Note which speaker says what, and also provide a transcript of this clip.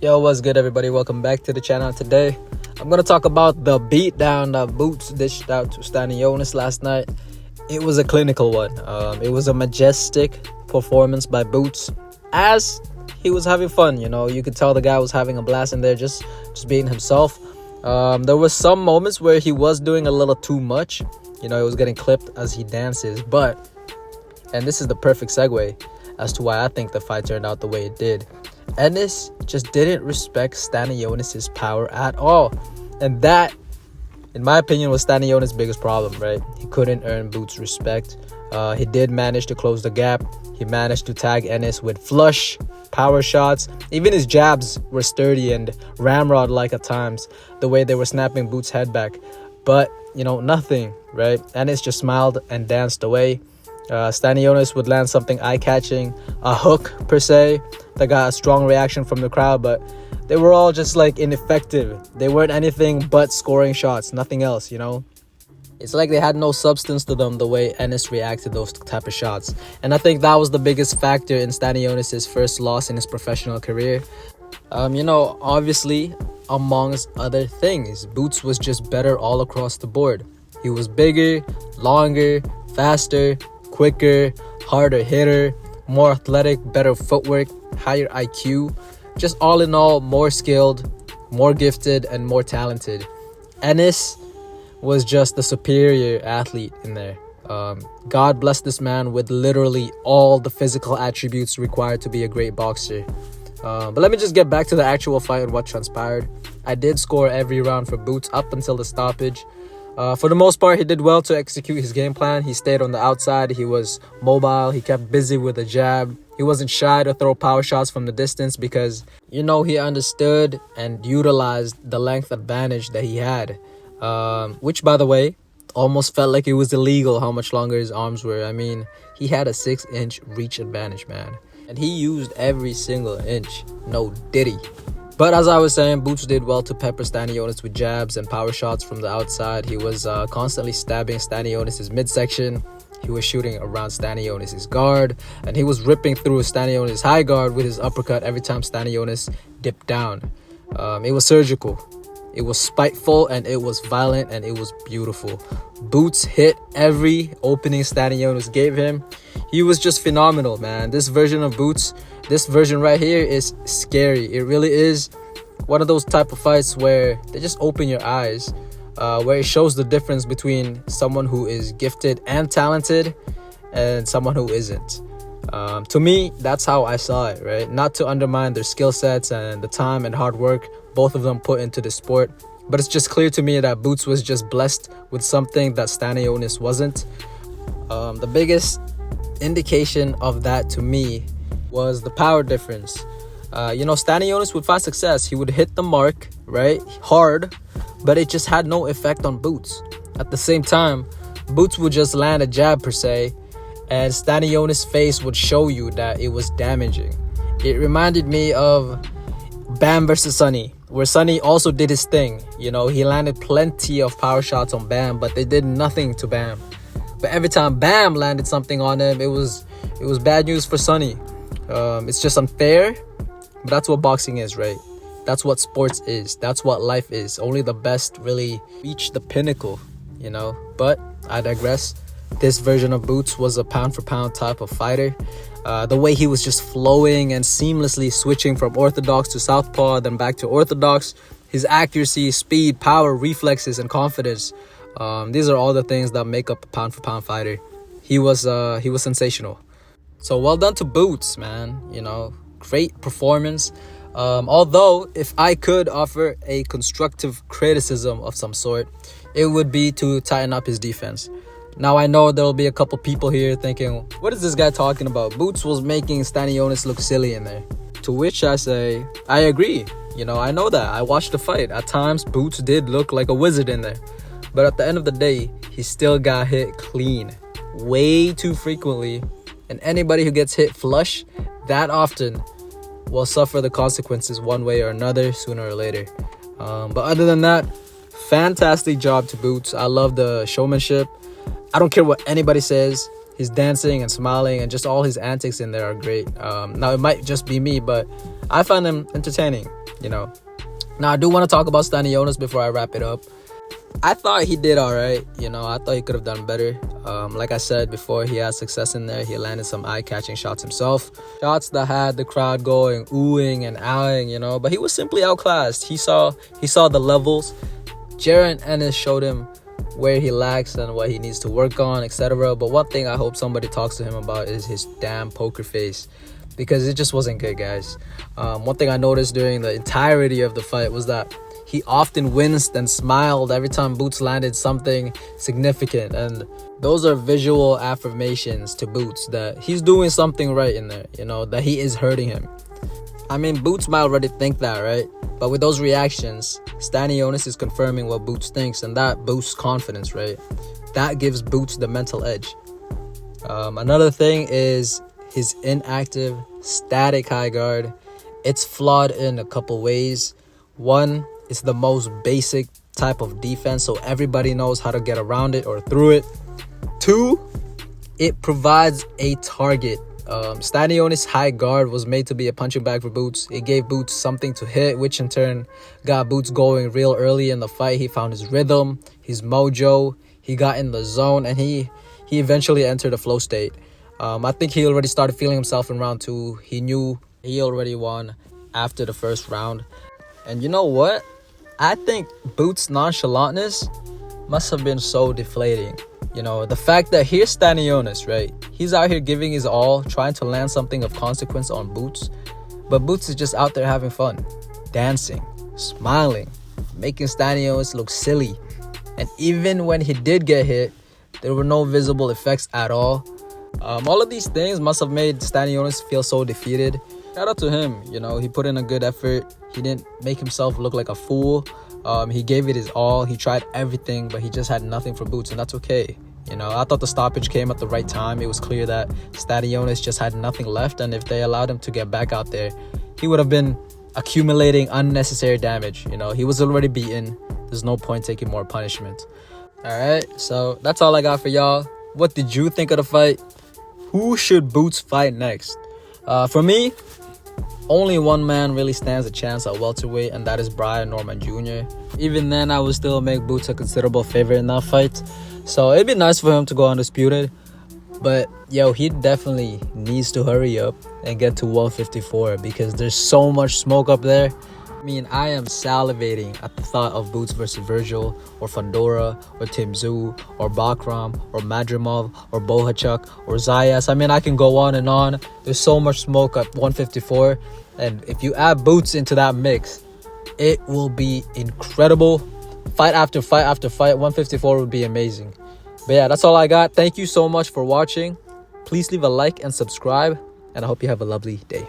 Speaker 1: Yo, what's good, everybody? Welcome back to the channel. Today I'm gonna talk about the beatdown that Boots dished out to Stanionis last night. It was a clinical one. It was a majestic performance by Boots, as he was having fun. You could tell the guy was having a blast in there, just being himself. There was some moments where he was doing a little too much. It was getting clipped as he dances, and this is the perfect segue as to why I think the fight turned out the way it did. Ennis just didn't respect Stanionis' power at all. And that, in my opinion, was Stanionis' biggest problem, right? He couldn't earn Boots' respect. He did manage to close the gap. He managed to tag Ennis with flush power shots. Even his jabs were sturdy and ramrod-like at times, the way they were snapping Boots' head back. But, nothing, right? Ennis just smiled and danced away. Stanionis would land something eye-catching, a hook per se, that got a strong reaction from the crowd, but they were all just ineffective. They weren't anything but scoring shots, nothing else. It's like they had no substance to them the way Ennis reacted to those type of shots. And I think that was the biggest factor in Stanionis' first loss in his professional career. Obviously, amongst other things, Boots was just better all across the board. He was bigger, longer, faster, quicker, harder hitter, more athletic, better footwork, higher IQ. Just all in all, more skilled, more gifted, and more talented. Ennis was just the superior athlete in there. God bless this man with literally all the physical attributes required to be a great boxer. But let me just get back to the actual fight and what transpired. I did score every round for Boots up until the stoppage. For the most part, he did well to execute his game plan. He stayed on the outside. He was mobile. He kept busy with the jab. He wasn't shy to throw power shots from the distance because, he understood and utilized the length advantage that he had. Which, by the way, almost felt like it was illegal how much longer his arms were. I mean, he had a 6-inch reach advantage, man. And he used every single inch. No diddy. But as I was saying, Boots did well to pepper Stanionis with jabs and power shots from the outside. He was constantly stabbing Stanionis' midsection. He was shooting around Stanionis' guard. And he was ripping through Stanionis' high guard with his uppercut every time Stanionis dipped down. It was surgical. It was spiteful, and it was violent, and it was beautiful. Boots hit every opening Stanionis gave him. He was just phenomenal, man. This version of Boots, this version right here, is scary. It really is one of those type of fights where they just open your eyes, where it shows the difference between someone who is gifted and talented and someone who isn't. To me, that's how I saw it, right? Not to undermine their skill sets and the time and hard work both of them put into the sport, but it's just clear to me that Boots was just blessed with something that Stanionis wasn't. The biggest indication of that to me was the power difference. Stanionis would find success. He would hit the mark, right, hard, but it just had no effect on Boots. At the same time, Boots would just land a jab per se, and Stanionis' face would show you that it was damaging. It reminded me of Bam versus Sonny, where Sonny also did his thing. He landed plenty of power shots on Bam, but they did nothing to Bam. But every time Bam landed something on him, it was bad news for Sonny. It's just unfair, but that's what boxing is, right? That's what sports is. That's what life is. Only the best really reach the pinnacle, But I digress. This version of Boots was a pound-for-pound type of fighter. The way he was just flowing and seamlessly switching from orthodox to southpaw, then back to orthodox. His accuracy, speed, power, reflexes, and confidence. These are all the things that make up a pound-for-pound fighter. He was sensational. So well done to Boots, man. Great performance. Although, if I could offer a constructive criticism of some sort, it would be to tighten up his defense. Now, I know there'll be a couple people here thinking, what is this guy talking about? Boots was making Stanionis look silly in there. To which I say, I agree. I know that. I watched the fight. At times, Boots did look like a wizard in there. But at the end of the day, he still got hit clean. Way too frequently. And anybody who gets hit flush that often will suffer the consequences one way or another, sooner or later. But other than that, fantastic job to Boots. I love the showmanship. I don't care what anybody says. His dancing and smiling and just all his antics in there are great. Now, it might just be me, but I find him entertaining. you know. Now, I do want to talk about Stanionis before I wrap it up. I thought he did all right. You know, I thought he could have done better. Like I said before, he had success in there. He landed some eye-catching shots himself. Shots that had the crowd going oohing and ahhing, you know. But he was simply outclassed. He saw the levels. Jaron Ennis showed him where he lacks and what he needs to work on, etc. But one thing I hope somebody talks to him about is his damn poker face, because it just wasn't good, guys. One thing I noticed during the entirety of the fight was that he often winced and smiled every time Boots landed something significant. And those are visual affirmations to Boots that he's doing something right in there, you know, that he is hurting him. I mean, Boots might already think that, right? But with those reactions, Stanionis is confirming what Boots thinks, and that boosts confidence, right? That gives Boots the mental edge. Another thing is his inactive, static high guard. It's flawed in a couple ways. One, it's the most basic type of defense, so everybody knows how to get around it or through it. Two, it provides a target. Stanionis' high guard was made to be a punching bag for Boots. It gave Boots something to hit, which in turn got Boots going real early in the fight. He found his rhythm, his mojo, he got in the zone, and he eventually entered a flow state. I think he already started feeling himself in round 2. He knew he already won after the first round. And you know what? I think Boots' nonchalantness must have been so deflating. You know, the fact that here's Stanionis, right? He's out here giving his all, trying to land something of consequence on Boots. But Boots is just out there having fun, dancing, smiling, making Stanionis look silly. And even when he did get hit, there were no visible effects at all. All of these things must have made Stanionis feel so defeated. Shout out to him, you know, he put in a good effort. He didn't make himself look like a fool. He gave it his all. He tried everything, but he just had nothing for Boots, and that's okay. You know, I thought the stoppage came at the right time. It was clear that Stanionis just had nothing left, and if they allowed him to get back out there, he would have been accumulating unnecessary damage. You know, he was already beaten. There's no point taking more punishment. All right, so that's all I got for y'all. What did you think of the fight? Who should Boots fight next? For me, only one man really stands a chance at welterweight, and that is Brian Norman Jr. Even then, I would still make Boots a considerable favorite in that fight. So it'd be nice for him to go undisputed. But, yo, he definitely needs to hurry up and get to 154 because there's so much smoke up there. I mean, I am salivating at the thought of Boots versus Virgil, or Fandora, or Tim Tszyu, or Bakram, or Madrimov, or Bohachuk, or Zayas. I mean, I can go on and on. There's so much smoke at 154. And if you add Boots into that mix, it will be incredible. Fight after fight after fight, 154 would be amazing. But yeah, that's all I got. Thank you so much for watching. Please leave a like and subscribe, and I hope you have a lovely day.